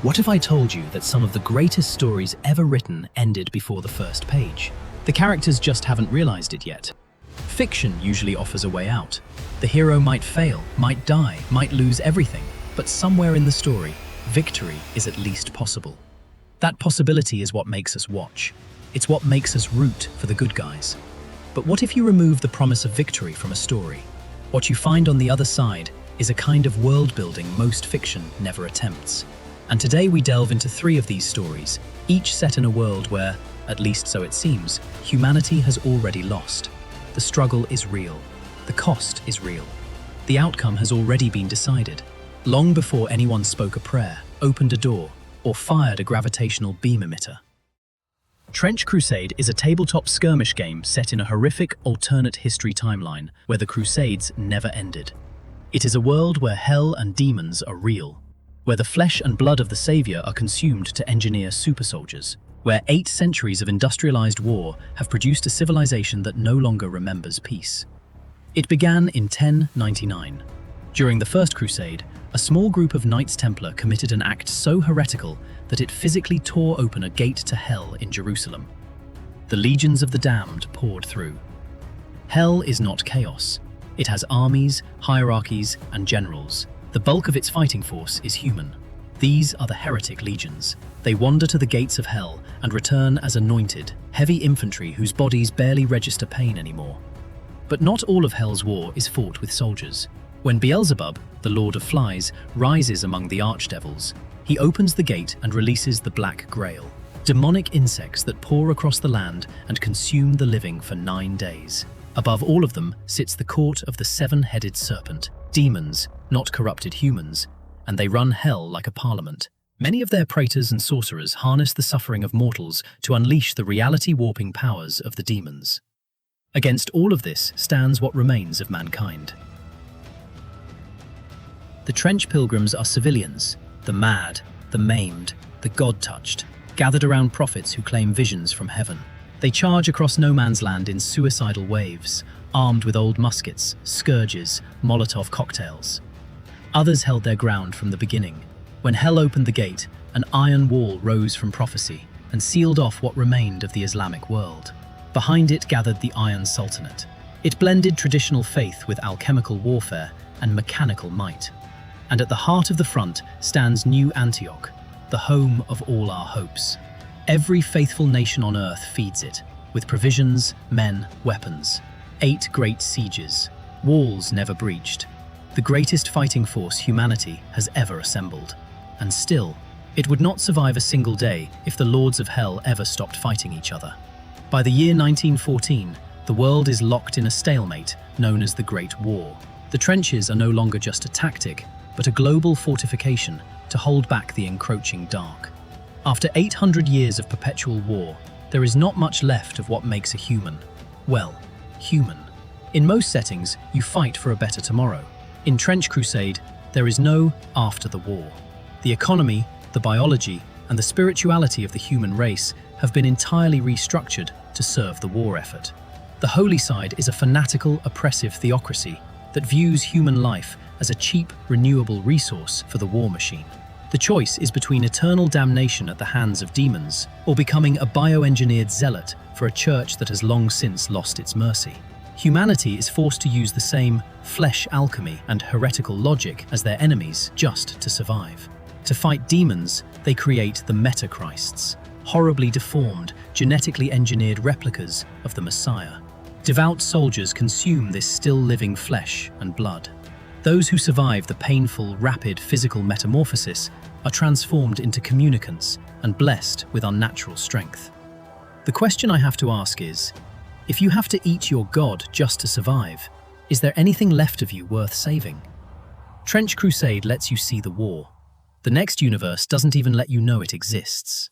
What if I told you that some of the greatest stories ever written ended before the first page? The characters just haven't realized it yet. Fiction usually offers a way out. The hero might fail, might die, might lose everything, but somewhere in the story, victory is at least possible. That possibility is what makes us watch. It's what makes us root for the good guys. But what if you remove the promise of victory from a story? What you find on the other side is a kind of world building most fiction never attempts. And today we delve into 3 of these stories, each set in a world where, at least so it seems, humanity has already lost. The struggle is real. The cost is real. The outcome has already been decided, long before anyone spoke a prayer, opened a door, or fired a gravitational beam emitter. Trench Crusade is a tabletop skirmish game set in a horrific alternate history timeline where the Crusades never ended. It is a world where hell and demons are real, where the flesh and blood of the savior are consumed to engineer super soldiers, where 8 centuries of industrialized war have produced a civilization that no longer remembers peace. It began in 1099. During the First Crusade, a small group of Knights Templar committed an act so heretical that it physically tore open a gate to hell in Jerusalem. The legions of the damned poured through. Hell is not chaos. It has armies, hierarchies, and generals. The bulk of its fighting force is human. These are the heretic legions. They wander to the gates of hell and return as anointed, heavy infantry whose bodies barely register pain anymore. But not all of hell's war is fought with soldiers. When Beelzebub, the Lord of Flies, rises among the archdevils, he opens the gate and releases the Black Grail, demonic insects that pour across the land and consume the living for 9 days. Above all of them sits the court of the 7-headed serpent, demons, not corrupted humans, and they run hell like a parliament. Many of their praetors and sorcerers harness the suffering of mortals to unleash the reality-warping powers of the demons. Against all of this stands what remains of mankind. The trench pilgrims are civilians, the mad, the maimed, the God-touched, gathered around prophets who claim visions from heaven. They charge across no man's land in suicidal waves, armed with old muskets, scourges, Molotov cocktails. Others held their ground from the beginning. When hell opened the gate, an iron wall rose from prophecy and sealed off what remained of the Islamic world. Behind it gathered the Iron Sultanate. It blended traditional faith with alchemical warfare and mechanical might. And at the heart of the front stands New Antioch, the home of all our hopes. Every faithful nation on earth feeds it, with provisions, men, weapons. 8 great sieges, walls never breached. The greatest fighting force humanity has ever assembled. And still, it would not survive a single day if the lords of hell ever stopped fighting each other. By the year 1914, the world is locked in a stalemate known as the Great War. The trenches are no longer just a tactic, but a global fortification to hold back the encroaching dark. After 800 years of perpetual war, there is not much left of what makes a human. Well, human. In most settings, you fight for a better tomorrow. In Trench Crusade, there is no after the war. The economy, the biology, and the spirituality of the human race have been entirely restructured to serve the war effort. The holy side is a fanatical, oppressive theocracy that views human life as a cheap, renewable resource for the war machine. The choice is between eternal damnation at the hands of demons or becoming a bioengineered zealot for a church that has long since lost its mercy. Humanity is forced to use the same flesh alchemy and heretical logic as their enemies just to survive. To fight demons, they create the Metachrists, horribly deformed, genetically engineered replicas of the Messiah. Devout soldiers consume this still-living flesh and blood. Those who survive the painful, rapid physical metamorphosis are transformed into communicants and blessed with unnatural strength. The question I have to ask is, if you have to eat your god just to survive, is there anything left of you worth saving? Trench Crusade lets you see the war. The next universe doesn't even let you know it exists.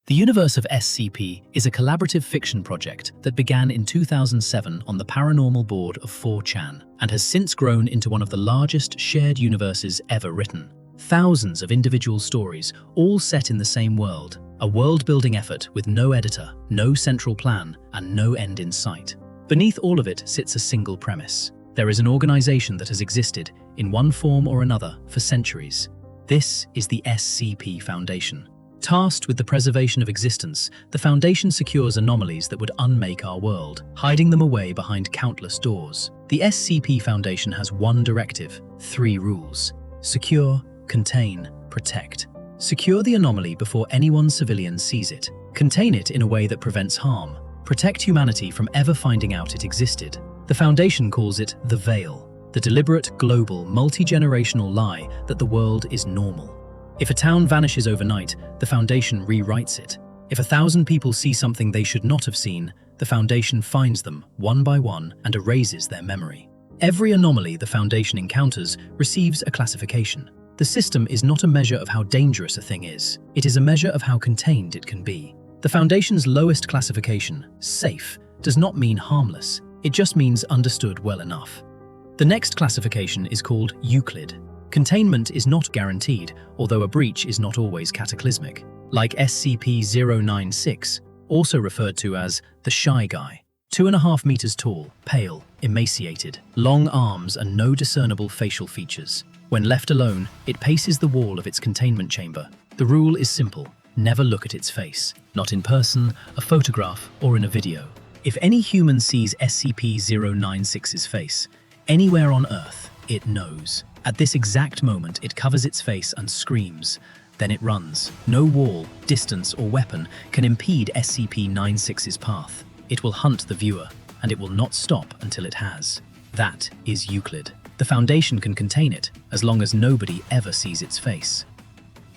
The universe of SCP is a collaborative fiction project that began in 2007 on the paranormal board of 4chan and has since grown into one of the largest shared universes ever written. Thousands of individual stories, all set in the same world, a world-building effort with no editor, no central plan, and no end in sight. Beneath all of it sits a single premise. There is an organization that has existed, in one form or another, for centuries. This is the SCP Foundation. Tasked with the preservation of existence, the Foundation secures anomalies that would unmake our world, hiding them away behind countless doors. The SCP Foundation has one directive, 3 rules: secure, contain, protect. Secure the anomaly before anyone civilian sees it. Contain it in a way that prevents harm. Protect humanity from ever finding out it existed. The Foundation calls it the Veil, the deliberate, global, multi-generational lie that the world is normal. If a town vanishes overnight, the Foundation rewrites it. If 1,000 people see something they should not have seen, the Foundation finds them, one by one, and erases their memory. Every anomaly the Foundation encounters receives a classification. The system is not a measure of how dangerous a thing is. It is a measure of how contained it can be. The Foundation's lowest classification, safe, does not mean harmless. It just means understood well enough. The next classification is called Euclid. Containment is not guaranteed, although a breach is not always cataclysmic. Like SCP-096, also referred to as the Shy Guy. 2.5 meters tall, pale, emaciated, long arms and no discernible facial features. When left alone, it paces the wall of its containment chamber. The rule is simple: never look at its face. Not in person, a photograph, or in a video. If any human sees SCP-096's face, anywhere on Earth, it knows. At this exact moment, it covers its face and screams. Then it runs. No wall, distance, or weapon can impede SCP-96's path. It will hunt the viewer, and it will not stop until it has. That is Euclid. The Foundation can contain it, as long as nobody ever sees its face.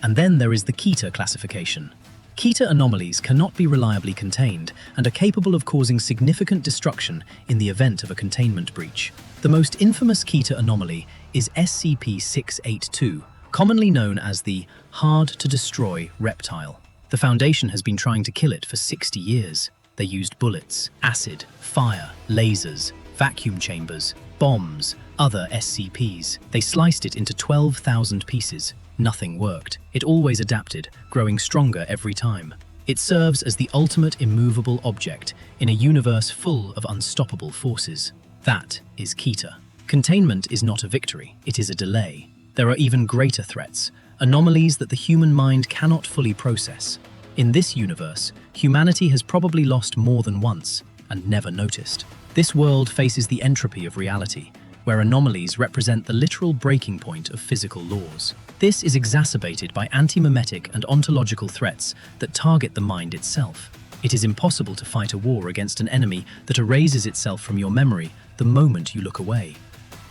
And then there is the Keter classification. Keter anomalies cannot be reliably contained and are capable of causing significant destruction in the event of a containment breach. The most infamous Keter anomaly is SCP-682, commonly known as the hard-to-destroy reptile. The Foundation has been trying to kill it for 60 years. They used bullets, acid, fire, lasers, vacuum chambers, bombs, other SCPs. They sliced it into 12,000 pieces. Nothing worked. It always adapted, growing stronger every time. It serves as the ultimate immovable object in a universe full of unstoppable forces. That is Keter. Containment is not a victory, it is a delay. There are even greater threats, anomalies that the human mind cannot fully process. In this universe, humanity has probably lost more than once and never noticed. This world faces the entropy of reality, where anomalies represent the literal breaking point of physical laws. This is exacerbated by anti-memetic and ontological threats that target the mind itself. It is impossible to fight a war against an enemy that erases itself from your memory the moment you look away.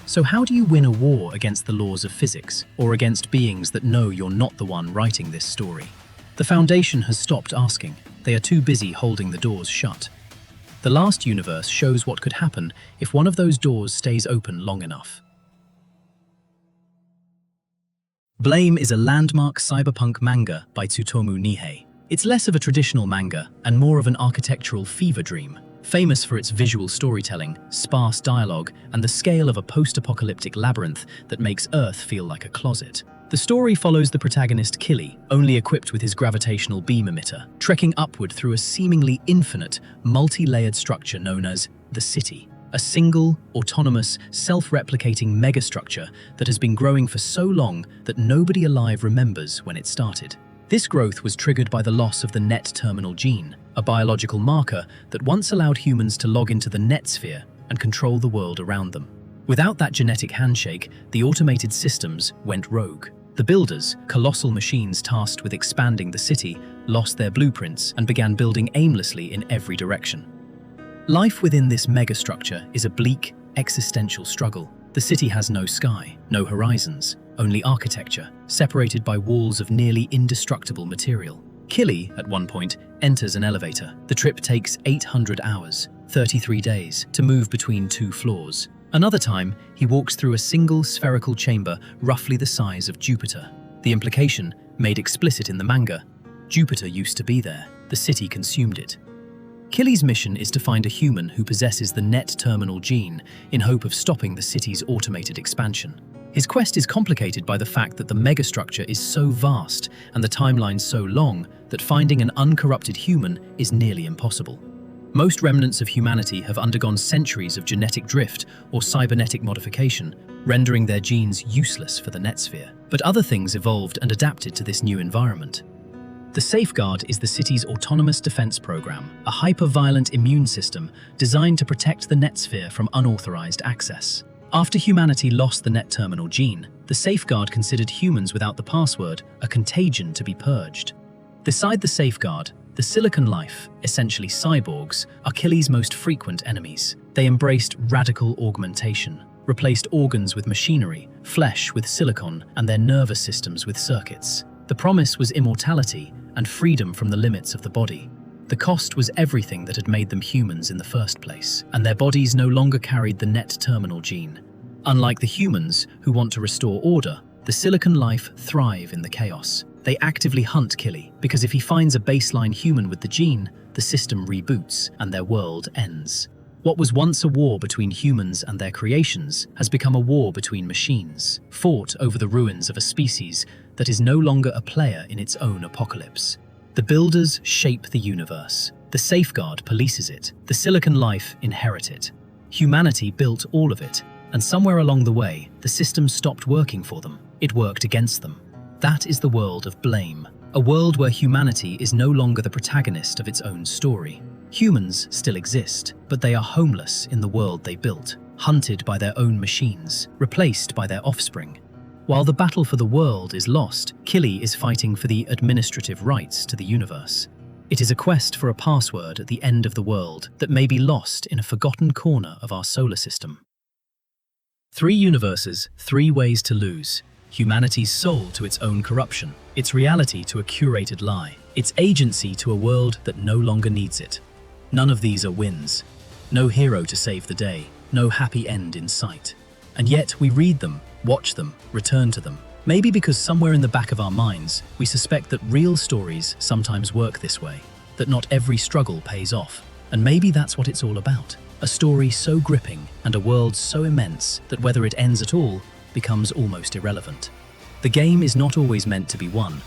So how do you win a war against the laws of physics, or against beings that know you're not the one writing this story? The Foundation has stopped asking. They are too busy holding the doors shut. The last universe shows what could happen if one of those doors stays open long enough. Blame is a landmark cyberpunk manga by Tsutomu Nihei. It's less of a traditional manga and more of an architectural fever dream, famous for its visual storytelling, sparse dialogue, and the scale of a post-apocalyptic labyrinth that makes Earth feel like a closet. The story follows the protagonist Killy, only equipped with his gravitational beam emitter, trekking upward through a seemingly infinite, multi-layered structure known as the City. A single, autonomous, self-replicating megastructure that has been growing for so long that nobody alive remembers when it started. This growth was triggered by the loss of the net terminal gene, a biological marker that once allowed humans to log into the net sphere and control the world around them. Without that genetic handshake, the automated systems went rogue. The builders, colossal machines tasked with expanding the city, lost their blueprints and began building aimlessly in every direction. Life within this megastructure is a bleak, existential struggle. The city has no sky, no horizons, only architecture, separated by walls of nearly indestructible material. Killy, at one point, enters an elevator. The trip takes 800 hours, 33 days, to move between 2 floors. Another time, he walks through a single spherical chamber roughly the size of Jupiter. The implication, made explicit in the manga: Jupiter used to be there, the city consumed it. Killy's mission is to find a human who possesses the net terminal gene in hope of stopping the city's automated expansion. His quest is complicated by the fact that the megastructure is so vast and the timeline so long that finding an uncorrupted human is nearly impossible. Most remnants of humanity have undergone centuries of genetic drift or cybernetic modification, rendering their genes useless for the netsphere. But other things evolved and adapted to this new environment. The Safeguard is the city's autonomous defense program, a hyper-violent immune system designed to protect the netsphere from unauthorized access. After humanity lost the net terminal gene, the Safeguard considered humans without the password a contagion to be purged. Beside the Safeguard, the Silicon Life, essentially cyborgs, are Killy's most frequent enemies. They embraced radical augmentation, replaced organs with machinery, flesh with silicon, and their nervous systems with circuits. The promise was immortality and freedom from the limits of the body. The cost was everything that had made them humans in the first place, and their bodies no longer carried the net terminal gene. Unlike the humans, who want to restore order, the Silicon Life thrive in the chaos. They actively hunt Killy, because if he finds a baseline human with the gene, the system reboots and their world ends. What was once a war between humans and their creations has become a war between machines, fought over the ruins of a species that is no longer a player in its own apocalypse. The builders shape the universe. The Safeguard polices it. The Silicon Life inherit it. Humanity built all of it, and somewhere along the way, the system stopped working for them. It worked against them. That is the world of blame, a world where humanity is no longer the protagonist of its own story. Humans still exist, but they are homeless in the world they built, hunted by their own machines, replaced by their offspring. While the battle for the world is lost, Killy is fighting for the administrative rights to the universe. It is a quest for a password at the end of the world that may be lost in a forgotten corner of our solar system. 3 universes, 3 ways to lose. Humanity's soul to its own corruption, its reality to a curated lie, its agency to a world that no longer needs it. None of these are wins. No hero to save the day, no happy end in sight. And yet we read them, watch them, return to them. Maybe because somewhere in the back of our minds, we suspect that real stories sometimes work this way, that not every struggle pays off. And maybe that's what it's all about. A story so gripping and a world so immense that whether it ends at all becomes almost irrelevant. The game is not always meant to be won.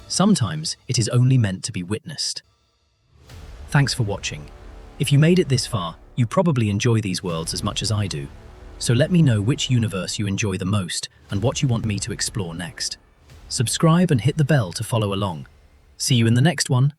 Sometimes it is only meant to be witnessed. Thanks for watching. If you made it this far, you probably enjoy these worlds as much as I do. So let me know which universe you enjoy the most and what you want me to explore next. Subscribe and hit the bell to follow along. See you in the next one.